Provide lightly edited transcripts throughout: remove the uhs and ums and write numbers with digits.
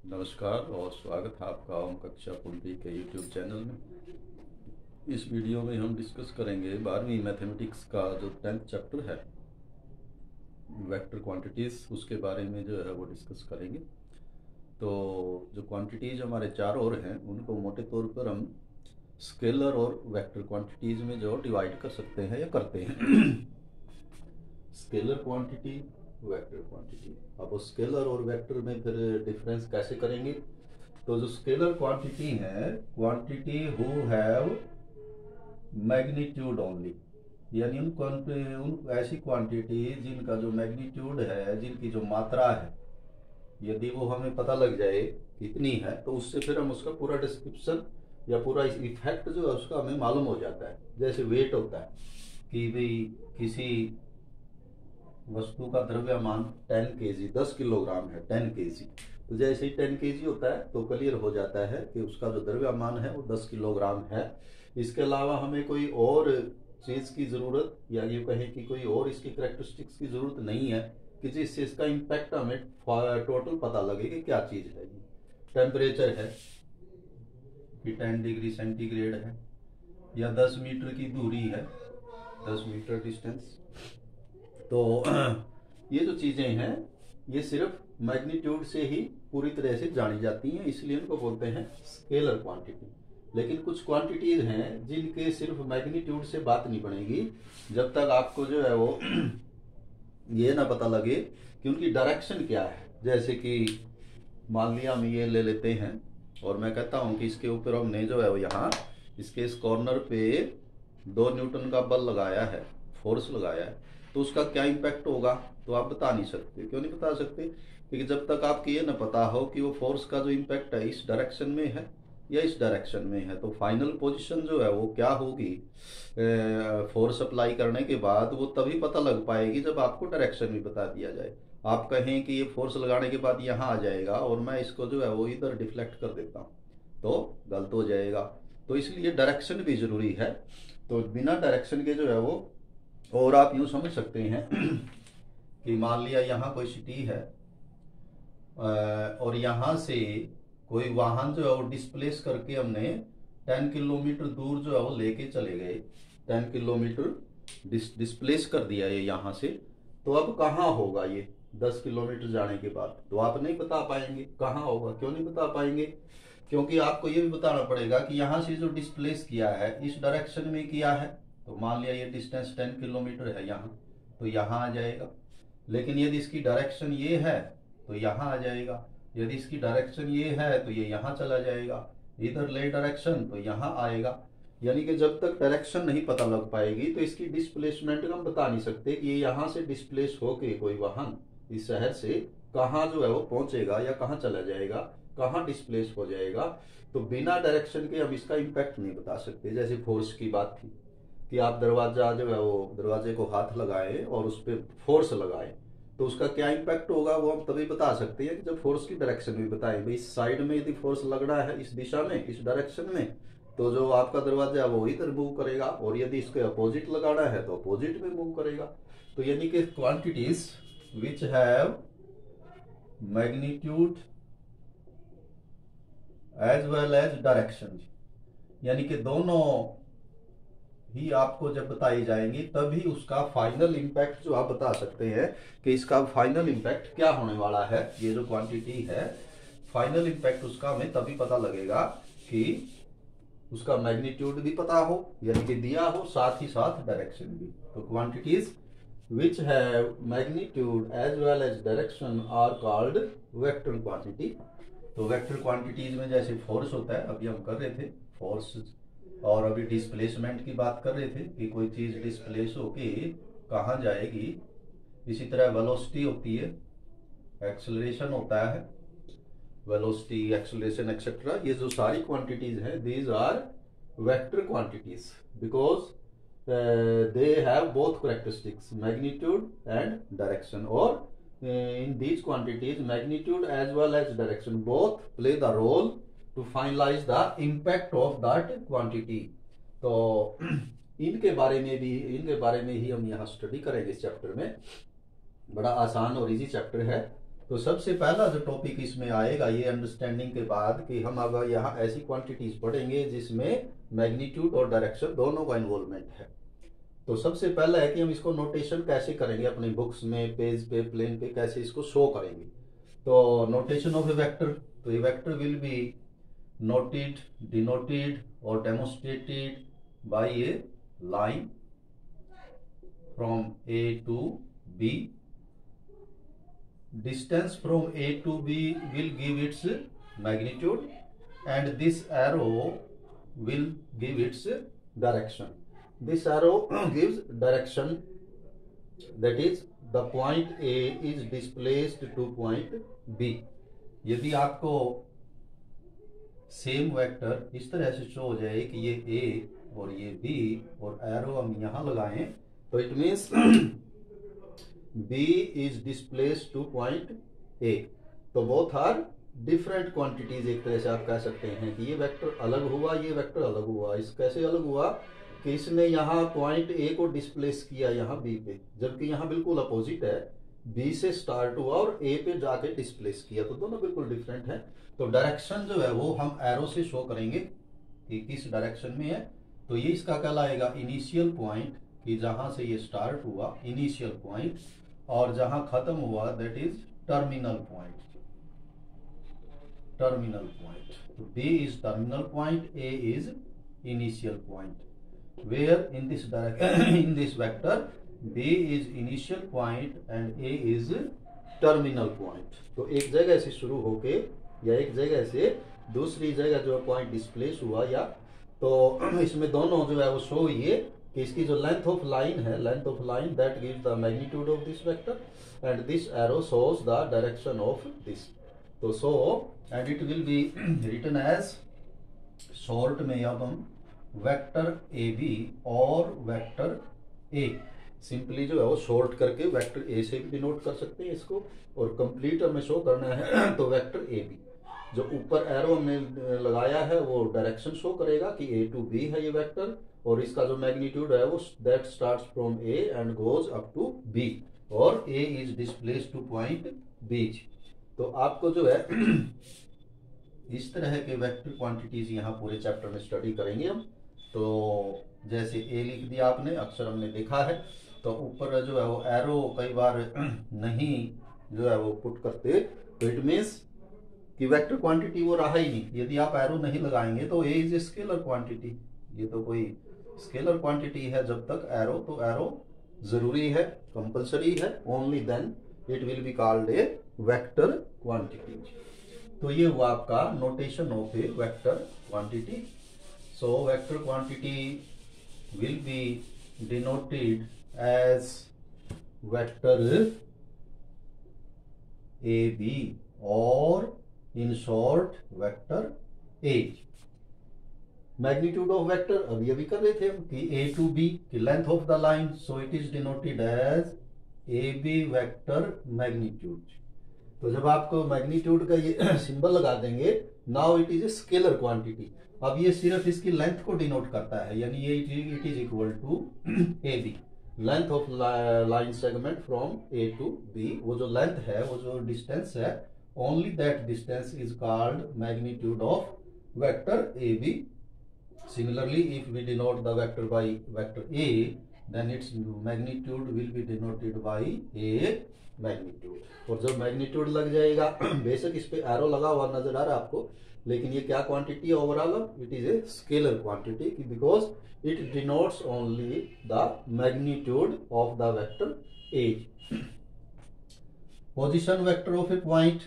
नमस्कार और स्वागत है आपका ओम कक्षा कुंडी के यूट्यूब चैनल में। इस वीडियो में हम डिस्कस करेंगे 12वीं मैथमेटिक्स का जो 10th चैप्टर है वेक्टर क्वांटिटीज़, उसके बारे में जो है वो डिस्कस करेंगे। तो जो क्वांटिटीज़ हमारे चार और हैं उनको मोटे तौर पर हम स्केलर और वेक्टर क्वांटिटीज़ में जो डिवाइड कर सकते हैं या करते हैं। Scalar quantity, vector quantity. अब स्केलर और वेक्टर में फिर डिफरेंस कैसे करेंगे? तो जो स्केलर क्वांटिटी है, quantity who have magnitude only, यानी उन ऐसी क्वांटिटी जिनका जो मैग्नीट्यूड है, जिनकी जो मात्रा है, यदि वो हमें पता लग जाए कितनी है तो उससे फिर हम उसका पूरा डिस्क्रिप्शन या पूरा इफेक्ट जो है उसका हमें मालूम हो जाता है। जैसे वेट होता है कि भाई किसी वस्तु का द्रव्यमान 10 केजी 10 किलोग्राम है, 10 केजी। तो जैसे ही 10 केजी होता है तो क्लियर हो जाता है कि उसका जो द्रव्यमान है वो 10 किलोग्राम है। इसके अलावा हमें कोई और चीज की जरूरत या ये कहें कि कोई और इसकी कैरेक्टरिस्टिक्स की जरूरत नहीं है कि जिससे इसका इम्पैक्ट हमें टोटल पता लगे कि क्या चीज है। टेम्परेचर है कि 10 डिग्री सेंटीग्रेड है, या 10 मीटर की दूरी है, 10 मीटर डिस्टेंस। तो ये जो चीजें हैं ये सिर्फ मैग्नीट्यूड से ही पूरी तरह से जानी जाती हैं, इसलिए इनको बोलते हैं स्केलर क्वांटिटी। लेकिन कुछ क्वांटिटीज हैं जिनके सिर्फ मैग्नीट्यूड से बात नहीं बनेगी जब तक आपको जो है वो ये ना पता लगे कि उनकी डायरेक्शन क्या है। जैसे कि मान लिया हम ये ले लेते हैं और मैं कहता हूं कि इसके ऊपर हमने जो है वो यहाँ इसके इस कॉर्नर पे 2 न्यूटन का बल लगाया है, फोर्स लगाया है, तो उसका क्या इम्पैक्ट होगा तो आप बता नहीं सकते। क्यों नहीं बता सकते? क्योंकि जब तक आपको ये ना पता हो कि वो फोर्स का जो इम्पैक्ट है इस डायरेक्शन में है या इस डायरेक्शन में है, तो फाइनल पोजीशन जो है वो क्या होगी फोर्स अप्लाई करने के बाद, वो तभी पता लग पाएगी जब आपको डायरेक्शन भी बता दिया जाए। आप कहें कि ये फोर्स लगाने के बाद यहाँ आ जाएगा और मैं इसको जो है वो इधर डिफ्लेक्ट कर देता हूँ तो गलत हो जाएगा। तो इसलिए डायरेक्शन भी जरूरी है। तो बिना डायरेक्शन के जो है वो, और आप यूं समझ सकते हैं कि मान लिया यहाँ कोई सिटी है और यहाँ से कोई वाहन जो है वो डिस्प्लेस करके हमने 10 किलोमीटर दूर जो है वो लेके चले गए, 10 किलोमीटर डिस्प्लेस कर दिया ये यहाँ से। तो अब कहाँ होगा ये 10 किलोमीटर जाने के बाद? तो आप नहीं बता पाएंगे कहाँ होगा। क्यों नहीं बता पाएंगे? क्योंकि आपको ये भी बताना पड़ेगा कि यहाँ से जो डिस्प्लेस किया है इस डायरेक्शन में किया है। तो मान लिया ये डिस्टेंस 10 किलोमीटर है यहाँ, तो यहाँ आ जाएगा। लेकिन यदि इसकी डायरेक्शन ये है तो यहाँ आ जाएगा, यदि इसकी डायरेक्शन ये है तो ये यहाँ चला जाएगा, इधर ले डायरेक्शन तो यहाँ आएगा। यानी कि जब तक डायरेक्शन नहीं पता लग पाएगी तो इसकी डिस्प्लेसमेंट हम बता नहीं सकते कि ये यहाँ से डिस्प्लेस होके कोई वाहन इस शहर से कहाँ जो है वो पहुंचेगा या कहाँ चला जाएगा, कहाँ डिस्प्लेस हो जाएगा। तो बिना डायरेक्शन के हम इसका इम्पैक्ट नहीं बता सकते। जैसे फोर्स की बात थी कि आप दरवाजा जो है वो दरवाजे को हाथ लगाए और उस पर फोर्स लगाए, तो उसका क्या इम्पैक्ट होगा वो हम तभी बता सकते हैं कि जब फोर्स की डायरेक्शन भी बताएं। भाई इस साइड में यदि फोर्स लग रहा है इस दिशा में, इस डायरेक्शन में, तो जो आपका दरवाजा है वो इधर मूव करेगा, और यदि इसके अपोजिट लगाना है तो अपोजिट में मूव करेगा। तो यानी कि quantities which have magnitude as well as direction, यानी कि दोनों ही आपको जब बताई जाएंगी तभी उसका फाइनल इम्पैक्ट जो आप बता सकते हैं कि इसका फाइनल इम्पैक्ट क्या होने वाला है। ये जो क्वांटिटी है फाइनल इम्पैक्ट उसका हमें तभी पता लगेगा कि उसका मैग्नीट्यूड भी पता हो, यानी कि दिया हो, साथ ही साथ डायरेक्शन भी। तो quantities which have magnitude as well as direction are called vector quantity. तो वेक्टर क्वांटिटीज में जैसे फोर्स होता है, अभी हम कर रहे थे फोर्स, और अभी डिस्प्लेसमेंट की बात कर रहे थे कि कोई चीज डिस्प्लेस होके कहाँ जाएगी। इसी तरह वेलोसिटी होती है, एक्सेलरेशन होता है, वेलोसिटी, एक्सेलरेशन एक्सेट्रा। ये जो सारी क्वांटिटीज हैं these are vector quantities because they have both characteristics magnitude and direction. और in these quantities magnitude as well as direction both play the role to finalize the impact of that quantity। तो इनके बारे में ही हम यहाँ study करेंगे इस chapter में। बड़ा आसान और इजी चैप्टर है। तो सबसे पहला जो टॉपिक इसमें आएगा ये अंडरस्टैंडिंग के बाद कि हम अब यहाँ ऐसी क्वांटिटीज पढ़ेंगे जिसमें मैग्नीट्यूड और डायरेक्शन दोनों का इन्वॉल्वमेंट है। तो सबसे पहला है कि हम इसको नोटेशन कैसे करेंगे, अपनी बुक्स में पेज पे प्लेन पे कैसे इसको शो करेंगे। तो नोटेशन ऑफ ए वेक्टर, तो a vector will be noted, denoted और demonstrated by a line from A to B. Distance from A to B will give its magnitude and this arrow will give its direction. This arrow gives direction, that is the point A is displaced to point B. यदि आपको same vector इस तरह से show हो जाए कि ये A और ये B और एरो हम यहाँ लगाएं, तो it means B is displaced to point A। तो बोथ आर डिफरेंट क्वांटिटीज, एक तरह से आप कह सकते हैं कि ये वेक्टर अलग हुआ, ये वेक्टर अलग हुआ। इस कैसे अलग हुआ कि इसने यहाँ पॉइंट A को डिस्प्लेस किया यहाँ B पे, जबकि यहाँ बिल्कुल अपोजिट है, B से स्टार्ट हुआ और A पे जाके डिस्प्लेस किया, तो दोनों बिल्कुल डिफरेंट है। तो डायरेक्शन जो है वो हम एरो से शो करेंगे कि किस डायरेक्शन में है। तो ये इसका कहलाएगा इनिशियल पॉइंट, कि जहां से ये स्टार्ट हुआ इनिशियल पॉइंट, और जहां खत्म हुआ that is terminal point. Terminal point, तो B is terminal point, A is initial point. Where in this direction in this vector B is initial point and A is terminal point. तो एक जगह से शुरू होके या एक जगह से दूसरी जगह जो पॉइंट डिस्प्लेस हुआ, या तो इसमें दोनों जो है वो शो हुई कि इसकी जो लेंथ ऑफ लाइन है, length of line that gives the magnitude of this vector and this arrow shows the direction of this. तो so and it will be written as, short में अब हम वेक्टर ए बी और vector A, simply जो है वो short करके vector A से भी डिनोट कर सकते हैं इसको, और कंप्लीट हमें शो करना है तो वेक्टर ए बी। जो ऊपर एरो हमने लगाया है वो डायरेक्शन शो करेगा कि A to B है ये वेक्टर, और इसका जो मैग्नीट्यूड है वो that starts from A and goes up to B, और A is displaced to point B। तो आपको जो है इस तरह के वेक्टर क्वांटिटीज यहाँ पूरे चैप्टर में स्टडी करेंगे हम। तो जैसे A लिख दिया आपने, अक्सर हमने देखा है, तो ऊपर जो है वो एरो कई बार नहीं जो है वो पुट करते, तो इट मीन्स कि वेक्टर क्वांटिटी वो रहा ही नहीं। यदि आप एरो नहीं लगाएंगे तो A is a scalar quantity, ये तो कोई स्केलर क्वांटिटी है जब तक एरो, तो एरो जरूरी है, कंपलसरी है, only then it will be called a vector quantity. तो ये हुआ आपका notation of a vector quantity. So vector quantity will be denoted as vector A B और in short vector A. Magnitude of vector अभी कर रहे थे हम कि A to B की length of the line, so it is denoted as A B vector magnitude. तो जब आपको मैग्नीट्यूड का ये सिंबल लगा देंगे, now it is a scalar quantity. अब ये सिर्फ इसकी लेंथ को डिनोट करता है, यानी ये it is equal to A B, length of line segment from A to B। वो जो लेंथ है, वो जो डिस्टेंस है, only that distance is called magnitude of vector AB. Similarly, if we denote the vector by vector A, then its magnitude will be denoted by A magnitude. और जब magnitude लग जाएगा, बेशक इस पे एरो लगा हुआ नजर आ रहा है आपको, लेकिन ये क्या क्वांटिटी है overall? It is a scalar quantity, because it denotes only the magnitude of the vector A। Position vector of A point,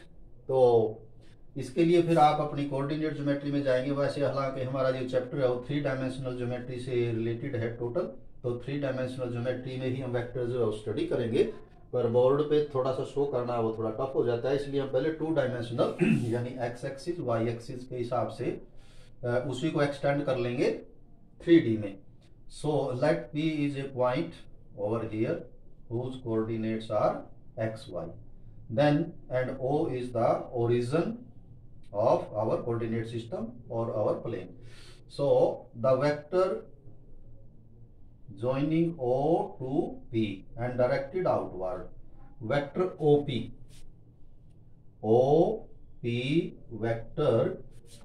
तो इसके लिए फिर आप अपनी कोऑर्डिनेट ज्योमेट्री में जाएंगे। वैसे हालांकि हमारा जो चैप्टर है वो 3 डायमेंशनल ज्योमेट्री से रिलेटेड है टोटल, तो 3 डायमेंशनल ज्योमेट्री में ही हम वेक्टर जो है स्टडी करेंगे, पर बोर्ड पे थोड़ा सा शो करना वो थोड़ा टफ हो जाता है, इसलिए हम पहले 2 डायमेंशनल यानी एक्स एक्सिस वाई एक्सिस के हिसाब से उसी को एक्सटेंड कर लेंगे 3D में। So let P is a point over here whose coordinates are x, y. Then and O is the origin of our coordinate system or our plane. So the vector joining O to P and directed outward, vector OP OP vector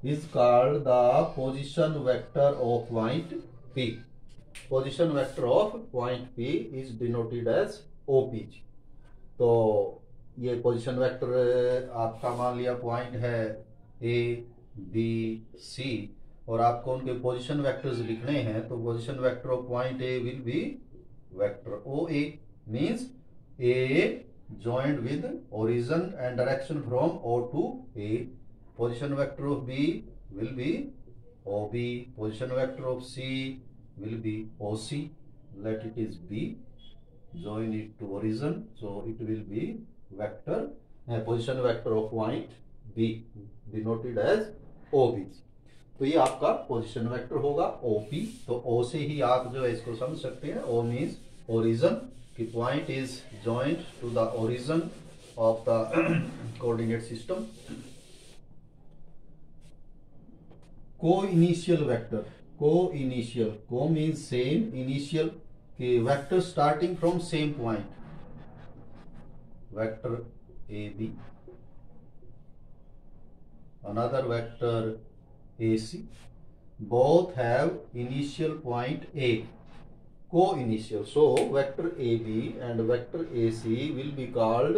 is called the position vector of point P. Position vector of point P is denoted as OP. तो ये position vector आपका मान लिया point है A, B, C और आपको उनके position vectors लिखने हैं, तो position vector of point A will be vector OA, means A joined with origin and direction from O to A. Position vector of B will be OB. Position vector of C will be OC. Let it is B. Join it to origin, so it will be vector position vector of point B denoted as OB. तो ये आपका position vector होगा OP. तो O से ही आप जो है इसको समझ सकते हैं. O means origin, कि point is joint to the origin of the coordinate system. को इनिशियल वेक्टर, को इनिशियल, को मीन्स सेम, इनिशियल कि vector starting from same point. Vector AB, another vector AC, both have initial point A. Co-initial. So vector AB and vector AC will be called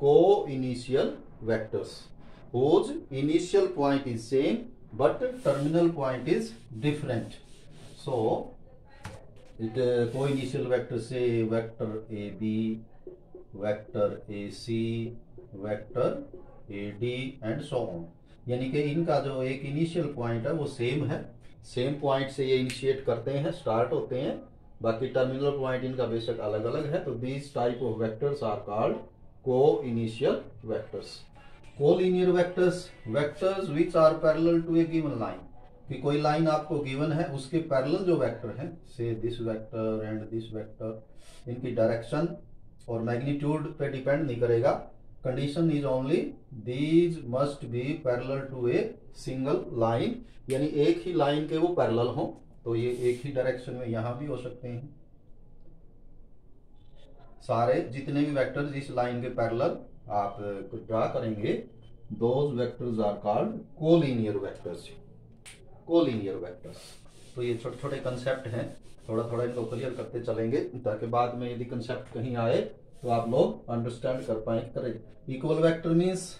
co-initial vectors whose initial point is same but terminal point is different. So it co-initial vector say vector AB, vector AC, vector AD and so on. यानी कि इनका जो एक initial point है वो same है, same point से ये इनिशिएट करते हैं, स्टार्ट होते हैं, बाकी टर्मिनल पॉइंट इनका बेशक अलग अलग है. तो these type of vectors are called coinitial vectors. Collinear vectors, vectors which are parallel to a given line, कि कोई लाइन आपको गिवन है, उसके पैरेलल जो वेक्टर हैं, से this vector and this vector, इनकी डायरेक्शन और मैग्नीट्यूड पे डिपेंड नहीं करेगा. Condition is only these must be parallel to a single line, यानी एक ही लाइन के वो पैरेलल हो. तो ये एक ही डायरेक्शन में यहां भी हो सकते हैं. सारे जितने भी वेक्टर्स इस लाइन के पैरेलल आप ड्रा करेंगे, those vectors are called collinear vectors. Collinear vectors. तो ये छोटे छोटे कंसेप्ट हैं, थोड़ा थोड़ा इनको क्लियर करते चलेंगे ताकि बाद में यदि कंसेप्ट कहीं आए तो आप लोग अंडरस्टैंड कर पाए करें. Equal vector means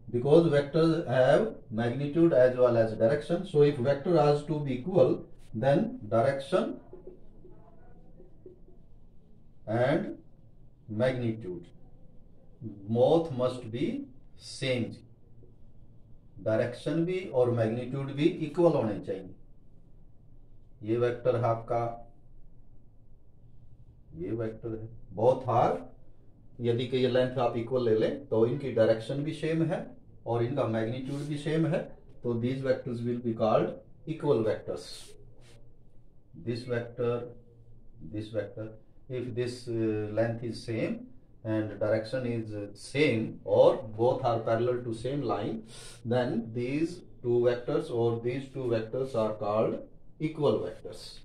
because vectors have magnitude as well as direction. So if vector has to be equal, then direction and magnitude both must be same. Direction भी और मैग्नीट्यूड भी इक्वल होने चाहिए. ये वेक्टर है आपका, ये वेक्टर है, बोथ आर, यदि कि ये लेंथ आप इक्वल ले लें तो इनकी डायरेक्शन भी सेम है और इनका मैग्नीट्यूड भी सेम है. तो these vectors will be called equal vectors. This vector if this length is same and direction is same or both are parallel to same line, then these two vectors or these two vectors are called equal vectors.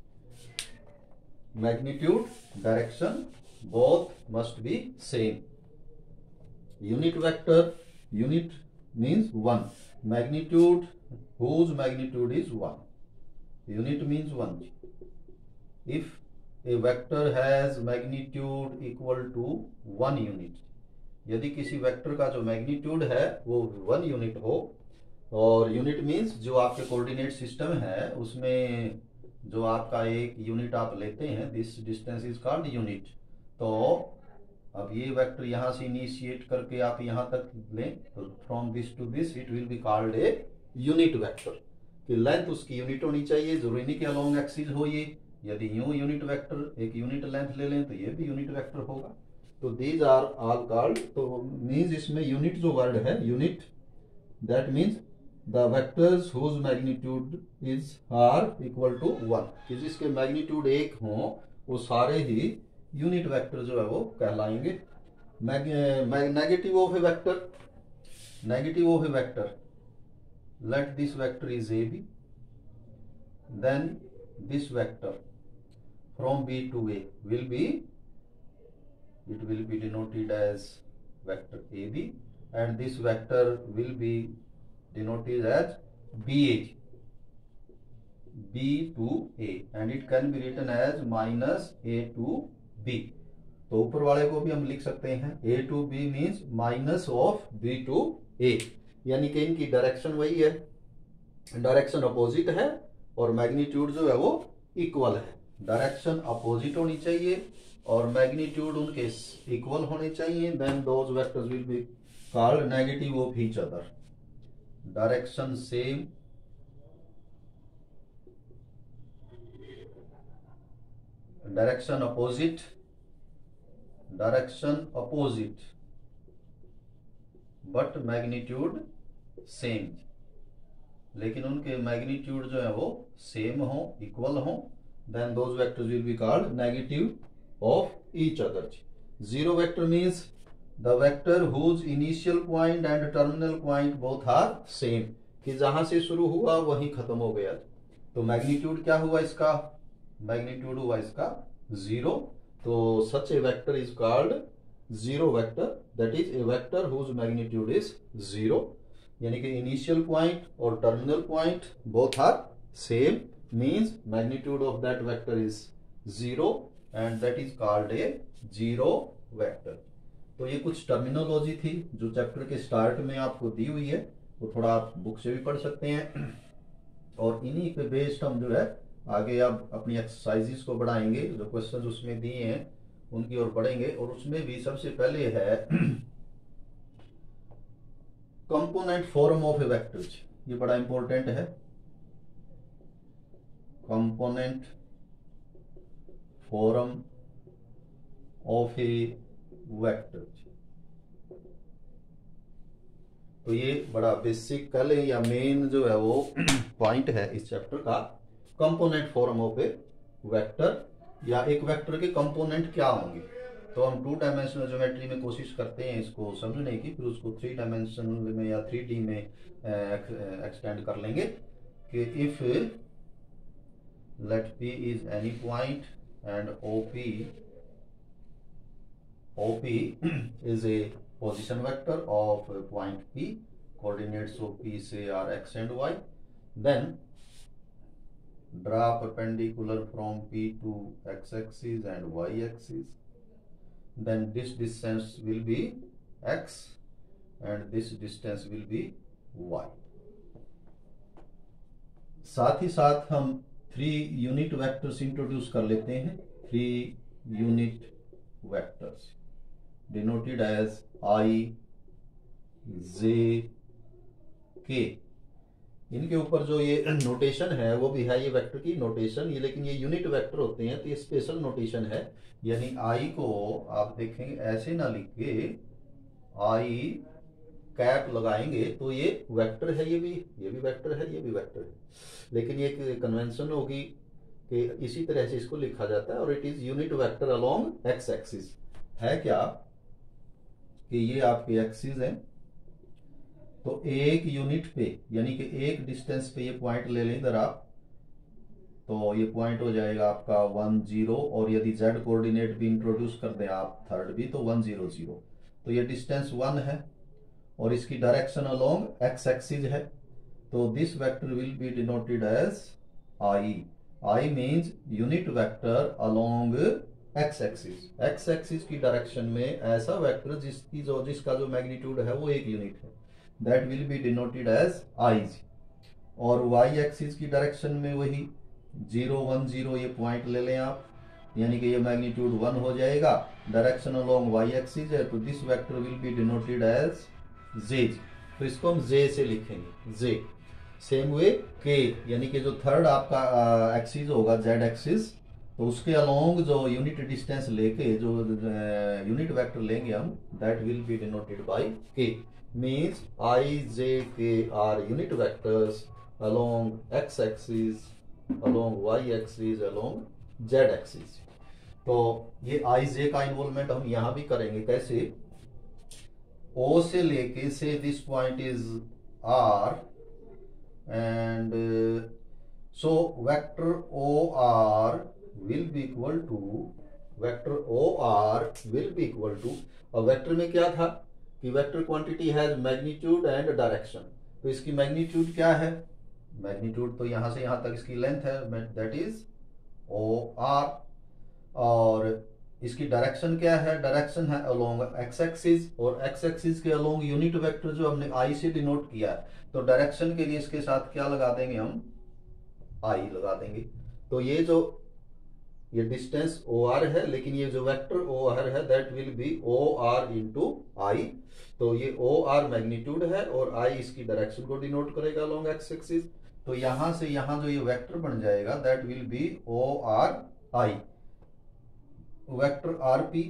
Magnitude, direction both must be same. Unit vector, unit means 1, magnitude whose magnitude is 1, unit means 1. If a vector has magnitude equal to 1 unit, यदि किसी vector का जो magnitude है वो 1 unit हो, और unit means जो आपके कोऑर्डिनेट सिस्टम है उसमें जो आपका एक यूनिट आप लेते हैं, this distance is called unit. तो अब ये वेक्टर यहां से इनिशिएट करके आप यहां तक लें तो from this to this it will be called a unit vector. कि लेंथ उसकी यूनिट होनी चाहिए, जरूरी नहीं कि अलोंग एक्सिस हो. ये यदि यूं यूनिट वेक्टर एक यूनिट लेंथ ले लें तो ये भी यूनिट वेक्टर होगा. तो दीज आर ऑल कॉल्ड, तो मीन्स इसमें यूनिट जो वर्ड है unit, that means the vectors whose magnitude is are equal to 1, कि जिसके मैग्नीट्यूड 1 हो वो सारे ही यूनिट वेक्टर जो है वो कहलाएंगे. Negative of a vector, negative of a vector, let this vector is A B, then this vector from B to A will be, it will be denoted as vector AB, and this vector will be denoted as BA, B to A, and it can be written as minus A to B. तो ऊपर वाले को भी हम लिख सकते हैं A to B means minus of B to A, यानी कि इनकी डायरेक्शन वही है, डायरेक्शन अपोजिट है और मैग्नीट्यूड जो है वो इक्वल है। डायरेक्शन अपोजिट होनी चाहिए और मैग्नीट्यूड उनके इक्वल होने चाहिए, then those vectors will be called negative of each other. Direction same, direction opposite, direction opposite but magnitude same, लेकिन उनके मैग्नीट्यूड जो है वो सेम हो, इक्वल हो, then those vectors will be called negative of each other. Zero vector means the vector whose initial point and terminal point both are same, कि जहां से शुरू हुआ वहीं खत्म हो गया। तो मैग्नीट्यूड क्या हुआ इसका, मैग्नीट्यूड हुआ इसका जीरो। तो such a vector is called zero vector, that is a vector whose magnitude is zero, यानी कि इनिशियल पॉइंट और terminal point both are same, means magnitude of that vector is zero and that is called a zero vector. तो ये कुछ terminology थी जो chapter के start में आपको दी हुई है, वो थोड़ा आप बुक से भी पढ़ सकते हैं, और इन्हीं पे बेस्ड हम जो है आगे अब अपनी एक्सरसाइजेस को बढ़ाएंगे, जो क्वेश्चन उसमें दिए हैं उनकी ओर बढ़ेंगे। और उसमें भी सबसे पहले है component form of a vector, ये बड़ा इंपॉर्टेंट है। Component form of a vector, तो ये बड़ा बेसिक कल या मेन जो है वो पॉइंट है इस चैप्टर का, component form of a vector, या एक वेक्टर के कंपोनेंट क्या होंगे। तो हम 2 डायमेंशनल ज्योमेट्री में कोशिश करते हैं इसको समझने की, फिर उसको 3 डायमेंशनल में या 3D में एक्सटेंड कर लेंगे कि if late P is any point and OP is a position vector of point P, coordinates of P say are x and y, then draw perpendicular from P to x axis and y axis, then this distance will be x and this distance will be y। साथ ही साथ हम 3 unit vectors introduce कर लेते हैं, 3 unit vectors denoted as I, J, K। इनके ऊपर जो ये नोटेशन है वो भी है ये वेक्टर की नोटेशन, ये लेकिन ये यूनिट वेक्टर होते हैं तो ये स्पेशल नोटेशन है, यानी I को आप देखेंगे ऐसे ना लिख के I कैप लगाएंगे तो ये वेक्टर है, ये भी वेक्टर है, ये भी वेक्टर है, लेकिन ये कन्वेंशन होगी कि इसी तरह से इसको लिखा जाता है, और it is unit vector along x axis. है क्या कि ये आपके एक्सिस है, तो एक यूनिट पे यानी कि एक डिस्टेंस पे ये पॉइंट ले लें इधर आप, तो ये पॉइंट हो जाएगा आपका 1 0, और यदि z कोऑर्डिनेट भी इंट्रोड्यूस कर दें आप थर्ड भी तो 1 0 0, तो ये डिस्टेंस 1 है और इसकी डायरेक्शन अलोंग एक्स एक्सिस है, तो this vector will be denoted as I means unit vector along x axis की डायरेक्शन में ऐसा वेक्टर जिसका जो मैग्नीट्यूड है वो एक यूनिट है, that will be denoted as I। और वाई एक्सिस की डायरेक्शन में वही 0 1 0 ये पॉइंट ले लें आप, यानी कि ये मैग्नीट्यूड 1 हो जाएगा, डायरेक्शन अलोंग वाई एक्सिस है, तो this vector will be denoted as J। तो इसको हम J से लिखेंगे, J। सेम वे K, यानी कि जो थर्ड आपका एक्सिस होगा Z एक्सिस, तो उसके अलोंग जो यूनिट डिस्टेंस लेके जो यूनिट वेक्टर लेंगे हम, that will be denoted by K, means I J K are unit vectors along x axis, along y axis, along z axis. तो ये I J का इन्वॉल्वमेंट हम यहां भी करेंगे, कैसे, O से लेके से this point is R and so vector OR will be equal to, vector OR will be equal to, और वेक्टर में क्या था, कि vector quantity has magnitude and direction. तो इसकी मैग्नीट्यूड क्या है, मैग्नीट्यूड तो यहां से यहां तक इसकी लेंथ है, दैट इज ओ आर। और इसकी डायरेक्शन क्या है, डायरेक्शन है अलोंग एक्स एक्सिस, और एक्स एक्सिस के अलोंग यूनिट वेक्टर जो हमने आई से डिनोट किया है, तो डायरेक्शन के लिए इसके साथ क्या लगा देंगे हम, आई लगा देंगे। तो ये डिस्टेंस ओ आर है, लेकिन ये जो वेक्टर ओ आर है that will be O R into I. तो ये ओ आर मैग्नीट्यूड है और आई इसकी डायरेक्शन को डिनोट करेगा अलोंग एक्स एक्सिस। तो यहां से यहां जो ये वेक्टर बन जाएगा that will be O R I. Vector R P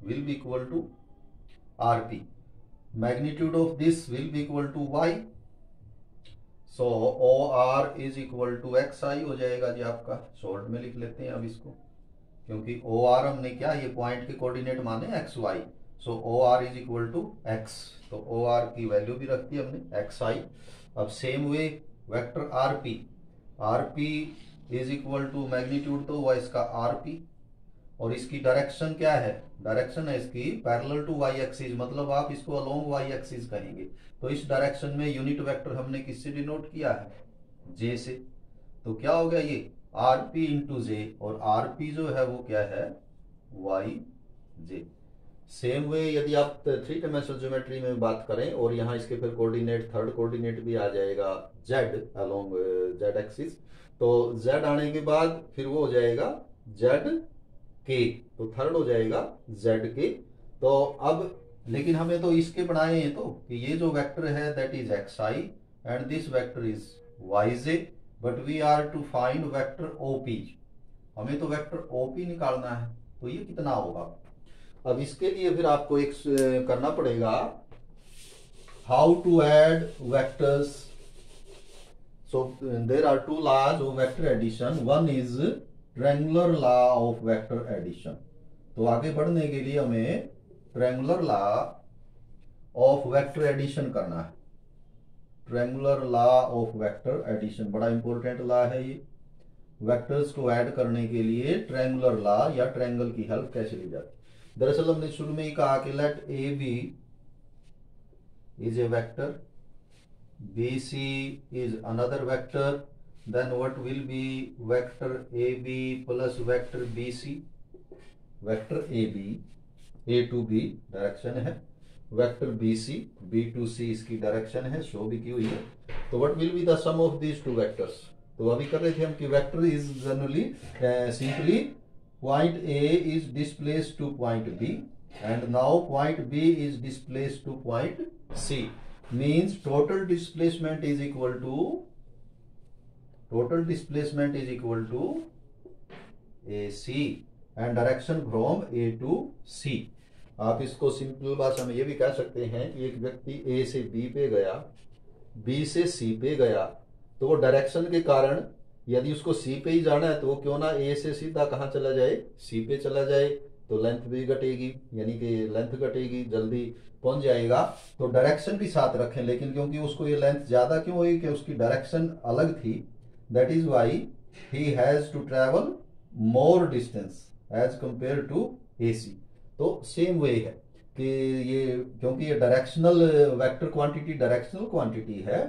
will be equal to R P, magnitude of this will be equal to Y. So O R is equal to X I हो जाएगा जी आपका। Short में लिख लेते हैं अब इसको, क्योंकि ओ आर हमने क्या, ये पॉइंट के कोऑर्डिनेट माने x y. So O R is equal to x, तो ओ आर की वैल्यू भी रख दी हमने एक्स आई। अब same way vector R P is equal to magnitude तो हुआ इसका आर पी, और इसकी डायरेक्शन क्या है, डायरेक्शन है इसकी पैरेलल टू वाई एक्सिस, मतलब आप इसको अलोंग वाई एक्सिस कहेंगे। तो इस डायरेक्शन में यूनिट वेक्टर हमने किससे डिनोट किया है, जे से। तो क्या हो गया ये आर पी इंटू जे, और आर पी जो है वो क्या है, वाई जे। सेम वे यदि आप थ्री डायमेंशनल ज्योमेट्री में बात करें और यहाँ इसके फिर कोऑर्डिनेट, थर्ड कोऑर्डिनेट भी आ जाएगा जेड अलोंग जेड एक्सिस। तो जेड आने के बाद फिर वो हो जाएगा जेड के, तो थर्ड हो जाएगा जेड के। तो अब लेकिन हमें तो इसके बनाए हैं, तो कि ये जो वेक्टर है that is x i and this vector is y j, but we are to find vector OP. हमें तो वेक्टर ओपी निकालना है, तो ये कितना होगा। अब इसके लिए फिर आपको एक करना पड़ेगा, how to add vectors. So there are two laws of vector addition, one is triangular law of vector addition. तो आगे बढ़ने के लिए हमें triangular law of vector addition करना है। Triangular law of vector addition बड़ा इंपॉर्टेंट लॉ है ये। वेक्टर्स को ऐड करने के लिए ट्रायंगुलर लॉ या ट्रायंगल की हेल्प कैसे ली जाती है। दरअसल हमने शुरू में ही कहा कि let A B is a vector, B C is another vector, then what will be vector AB plus vector BC। vector AB A to B direction है, vector BC B to C इसकी direction है, show भी की हुई है। तो what will be the sum of these two vectors। तो अभी कर रहे थे हम कि vector is generally simply point A is displaced to point B and now point B is displaced to point C, means total displacement is equal to AC and direction from A to C। आप इसको simple भाषा में ये भी कह सकते हैं कि एक व्यक्ति A से B पे गया, B से C पे गया, तो वो डायरेक्शन के कारण यदि उसको C पे ही जाना है तो वो क्यों ना A से सीधा कहाँ चला जाए, C पे चला जाए, तो लेंथ भी घटेगी, यानी कि लेंथ घटेगी, जल्दी पहुंच जाएगा। तो डायरेक्शन भी साथ रखें, लेकिन क्योंकि उसको ये लेंथ ज्यादा क्यों हुई कि उसकी डायरेक्शन अलग थी, that is why he has to travel more distance as compared to AC। तो सेम वे है कि ये क्योंकि ये directional vector quantity directional quantity है,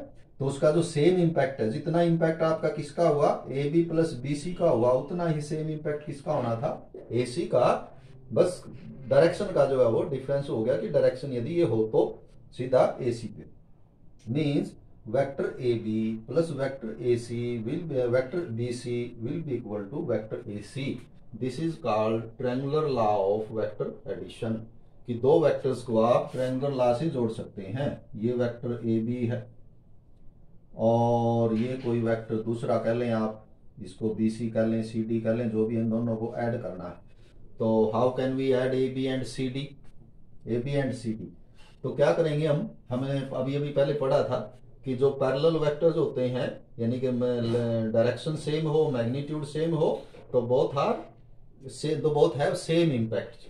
तो उसका जो सेम इंपैक्ट है, जितना इंपैक्ट आपका किसका हुआ A B plus B C का हुआ, उतना ही सेम इंपैक्ट किसका होना था, ए सी का। बस डायरेक्शन का जो है वो डिफरेंस हो गया कि डायरेक्शन यदि ये हो तो सीधा ए सी पे, means vector AB plus vector AC will be vector BC will be equal to vector AC। This is called triangular law of vector addition, कि दो वेक्टर्स को आप ट्रायंगुलर लॉ से जोड़ सकते हैं। ये वेक्टर AB है और ये कोई वेक्टर दूसरा कह लें आप, इसको BC कह लें, CD कह लें, जो भी इन दोनों को ऐड करना है। तो how can we add AB and CD, AB and CD। तो क्या करेंगे हम, हमने अभी पहले पढ़ा था कि जो पैरेलल वेक्टर्स होते हैं, यानी कि डायरेक्शन सेम हो, मैग्नीट्यूड सेम हो, तो बोथ हैव सेम इम्पैक्ट।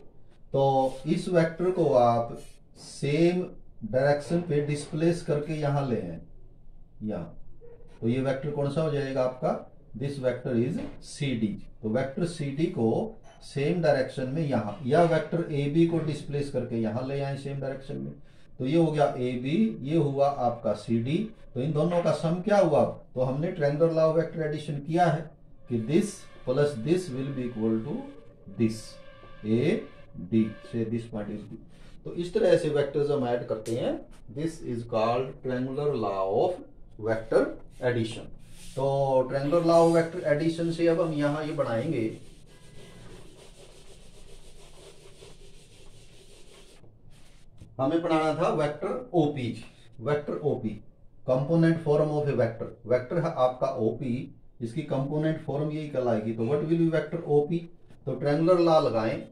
तो इस वेक्टर को आप सेम डायरेक्शन पे डिस्प्लेस करके यहां ले आए, यहाँ, तो ये वेक्टर कौन सा हो जाएगा आपका, दिस वेक्टर इज CD। तो वेक्टर CD को सेम डायरेक्शन में यहाँ, या वेक्टर ए बी को डिस्प्लेस करके यहाँ ले आए सेम डायरेक्शन में। तो ये हो गया ए बी, ये हुआ आपका सी डी। तो इन दोनों का सम क्या हुआ? तो हमने triangular law of vector addition किया है कि this plus this will be equal to this, A D से दिस पॉइंट इज बी। तो इस तरह से वेक्टर्स हम ऐड करते हैं। This is called triangular law of vector addition. तो triangular law of vector addition से अब हम यहां ये बनाएंगे, हमें बनाना था vector OP. Vector OP component form of a vector. Vector है आपका ओपी, इसकी कंपोनेंट फॉर्म यही कहलाएगी। तो what will be vector OP? तो ट्रायंगुलर लॉ लगाएं,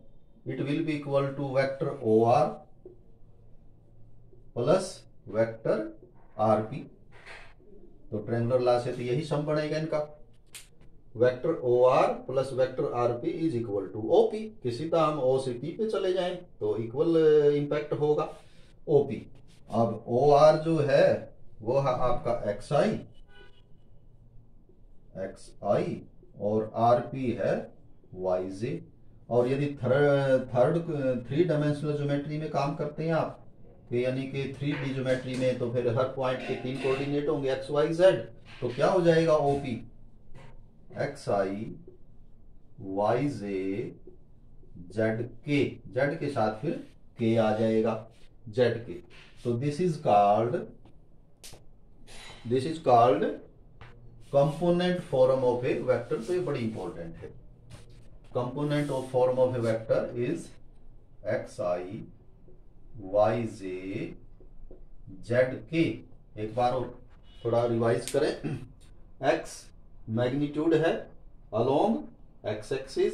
it will be equal to vector O R plus vector R P. तो triangular law से तो यही सम बनेगा इनका, vector O R plus vector R P is equal to OP. किसी तरह हम ओ से पी पे चले जाएं तो इक्वल इंपैक्ट होगा ओपी। अब ओ आर जो है वो है आपका एक्स आई और आर पी है वाई जे। और यदि थर्ड 3 डायमेंशनल ज्योमेट्री में काम करते हैं आप, यानी कि 3D ज्योमेट्री में, तो फिर हर पॉइंट के 3 कोऑर्डिनेट होंगे एक्स वाई जेड। तो क्या हो जाएगा ओपी? एक्स आई वाई जे जेड के, जेड के साथ फिर के आ जाएगा जेड के। तो this is called component form of a vector. तो ये बड़ी इंपॉर्टेंट है। Component of form of a vector is x I Y J Z k. एक बार और थोड़ा रिवाइज करें। एक्स मैग्नीट्यूड है अलोंग एक्स एक्सिस,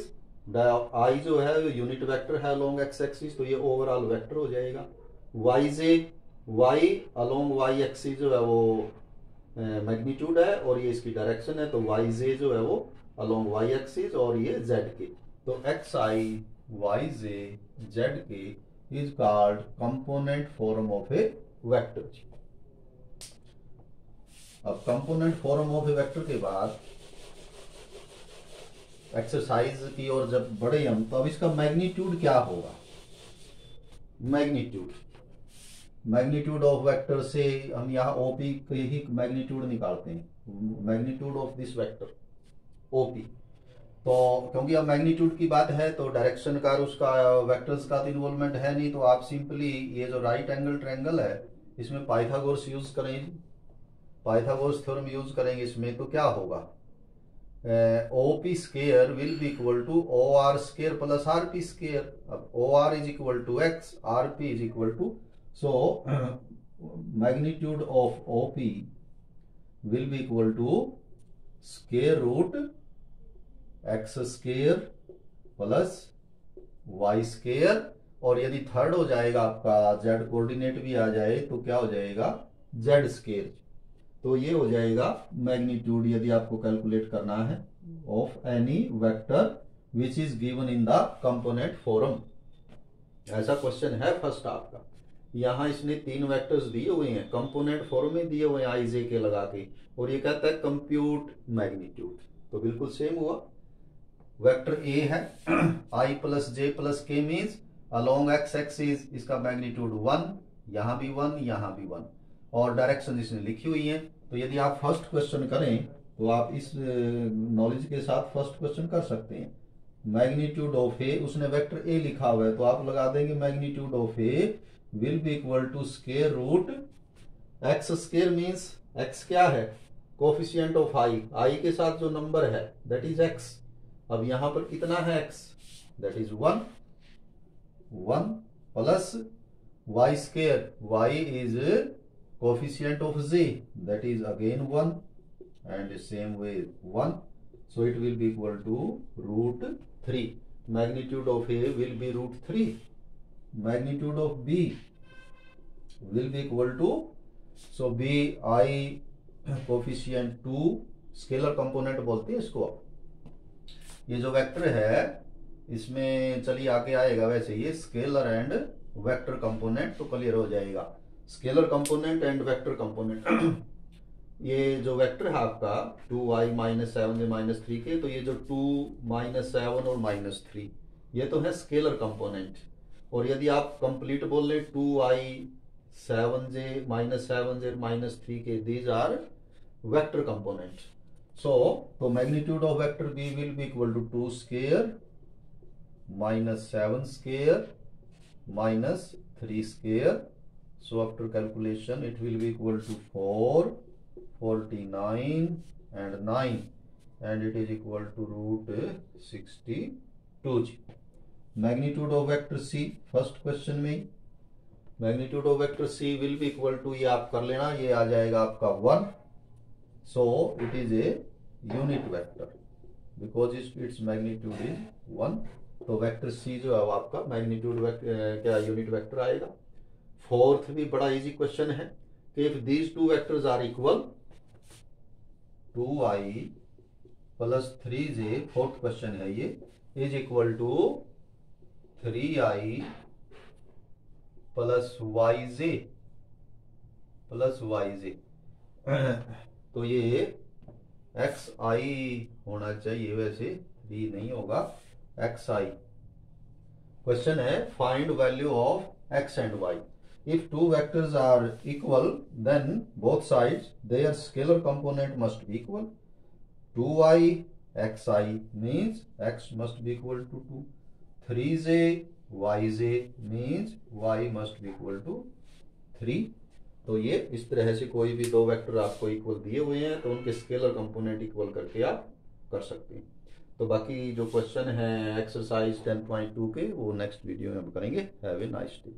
आई जो है यूनिट वेक्टर है अलोंग एक्स एक्सिस, तो ये ओवरऑल वेक्टर हो जाएगा। वाई जे, वाई अलोंग वाई एक्सिस जो है वो मैग्नीट्यूड है और ये इसकी डायरेक्शन है। तो वाई जे जो है वो अलोंग वाई एक्सिस और ये जेड के। तो X I Y J Z K is called component form of a vector. अब component form of a vector के बाद एक्सरसाइज की और जब बढ़े हम, तो अब इसका मैग्नीट्यूड क्या होगा? मैग्नीट्यूड ऑफ वेक्टर से हम यहाँ ओपी के ही मैग्नीट्यूड निकालते हैं। Magnitude of this vector OP. तो क्योंकि अब मैग्नीट्यूड की बात है तो डायरेक्शन का और उसका वेक्टर्स का तो इन्वॉल्वमेंट है नहीं, तो आप सिंपली ये जो राइट एंगल ट्रायंगल है इसमें पाइथागोरस यूज करेंगे, पाइथागोरस थ्योरम यूज करेंगे इसमें। तो क्या होगा? OP square will be equal to OR square plus RP square. अब OR is equal to x, RP is equal to, so magnitude of OP will be equal to square root x square plus y square. और यदि third हो जाएगा आपका z coordinate भी आ जाए तो क्या हो जाएगा? z square. तो ये हो जाएगा मैग्नीट्यूड, यदि आपको कैलकुलेट करना है, of any vector which is given in the component form. ऐसा क्वेश्चन है फर्स्ट आपका। यहां इसने 3 वेक्टर्स दिए हुए हैं, कंपोनेंट फॉर्म में दिए हुए हैं आई जे के लगा के, और ये कहता है कंप्यूट मैग्नीट्यूड। तो बिल्कुल सेम हुआ। वेक्टर ए है आई प्लस जे प्लस के मीन्स अलोंग एक्स एक्सिस, इसका मैग्नीट्यूड 1, यहां भी 1, यहां भी 1, और डायरेक्शन इसने लिखी हुई है। तो यदि आप फर्स्ट क्वेश्चन करें तो आप इस नॉलेज के साथ फर्स्ट क्वेश्चन कर सकते हैं। मैग्नीट्यूड ऑफ ए, उसने वेक्टर ए लिखा हुआ है तो आप लगा देंगे magnitude of a will be equal to square root x square means x क्या है? कोफिशिएंट ऑफ आई के साथ जो नंबर है दैट इज एक्स। अब यहां पर कितना है x? That is 1 plus y square, y is coefficient of z, that is again 1, and same way 1, so it will be equal to root 3. Magnitude of a will be root 3. Magnitude of b will be equal to, so b I coefficient 2, scalar component बोलते हैं इसको। ये जो vector है इसमें चलिए आगे आएगा, वैसे ये स्केलर एंड वेक्टर कंपोनेंट तो क्लियर हो जाएगा। Scalar component and vector component. ये जो वेक्टर है आपका 2i - 7j - 3k, तो ये जो 2 - 7 और -3 ये तो है स्केलर कंपोनेंट। और यदि आप कंप्लीट बोल लें 2i 7j -7j -3k, these are vector component. तो magnitude of vector b will be equal to 2 square -7 square -3 square. So after calculation it will be equal to 4, 49 and 9, and it is equal to root 62g. Magnitude of vector c, first question में magnitude of vector c will be equal to, ये आप कर लेना, ये आ जाएगा आपका 1. So it is a unit vector because its magnitude is 1. तो vector c जो है आपका मैग्नीट्यूड क्या यूनिट वेक्टर आएगा। फोर्थ भी बड़ा इजी क्वेश्चन है कि if these two vectors are equal, 2i plus 3j, fourth question है ये, is equal to 3i plus yj। तो ये xi होना चाहिए, वैसे 3 नहीं होगा, xi। क्वेश्चन है find value of x and y। If two vectors are equal, then both sides their scalar component must be equal. 2i xi means x must be equal to 2. 3j yj means y must be equal to 3. तो ये इस तरह से कोई भी दो vector आपको equal दिए हुए हैं तो उनके स्केलर कंपोनेंट इक्वल करके आप कर सकते हैं। तो बाकी जो क्वेश्चन है एक्सरसाइज 10.2 के वो नेक्स्ट वीडियो में हम करेंगे। Have a nice day.